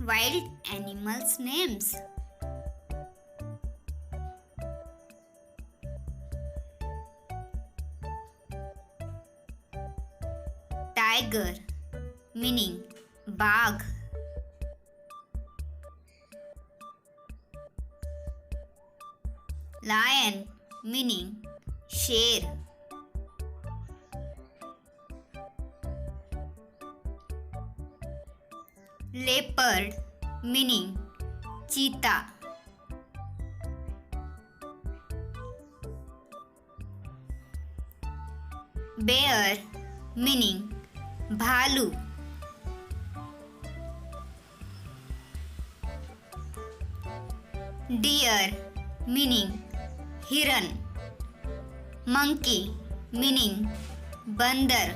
Wild animals names. Tiger meaning बाघ. Lion meaning शेर. Leopard meaning चीता. Bear meaning भालू. Deer meaning हिरन. Monkey meaning बंदर.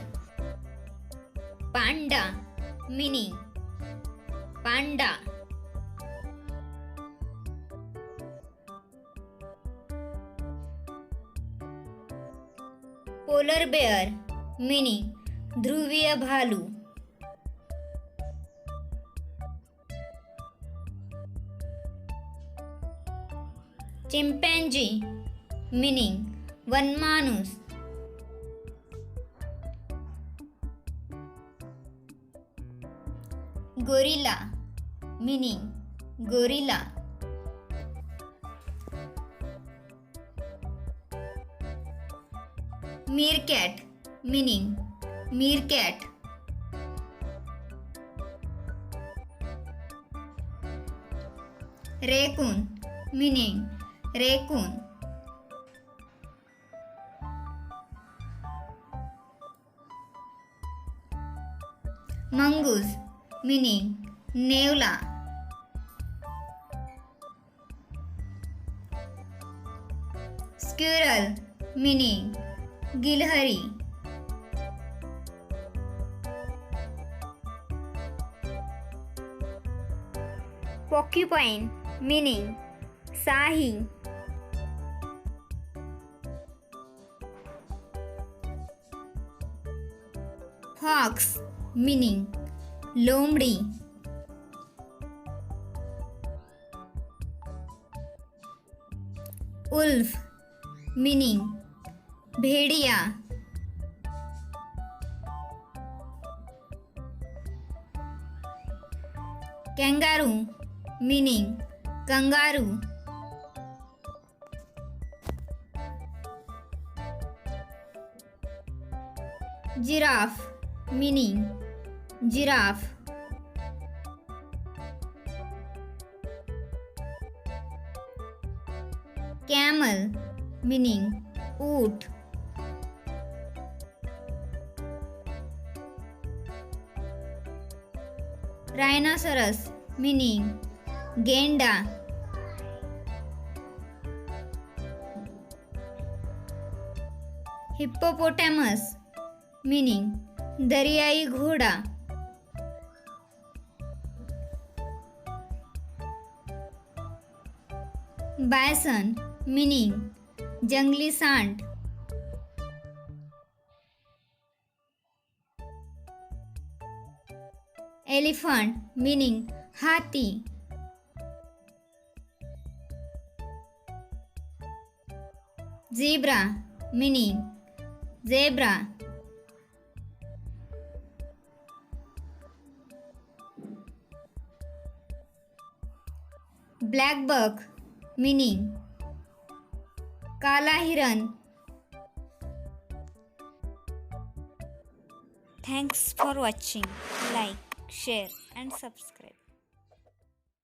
Panda meaning पांडा. Polar bear meaning ध्रुवीय भालू. Chimpanzee meaning वनमानुस. Gorilla meaning gorilla. Meerkat meaning meerkat. Raccoon meaning raccoon. Mongoose meaning नेवला. Squirrel meaning गिलहरी. Porcupine meaning शाही. Fox meaning लोमड़ी. Wolf meaning भेड़िया. Kangaroo meaning kangaroo. Giraffe meaning giraffe. Camel meaning ऊंट. Rhinoceros meaning गेंडा. Hippopotamus meaning दरियाई घोड़ा. Bison meaning जंगली सांड. Elephant meaning हाथी. Zebra meaning zebra. Black buck meaning काला हिरन. Thanks for watching. Like, share and subscribe.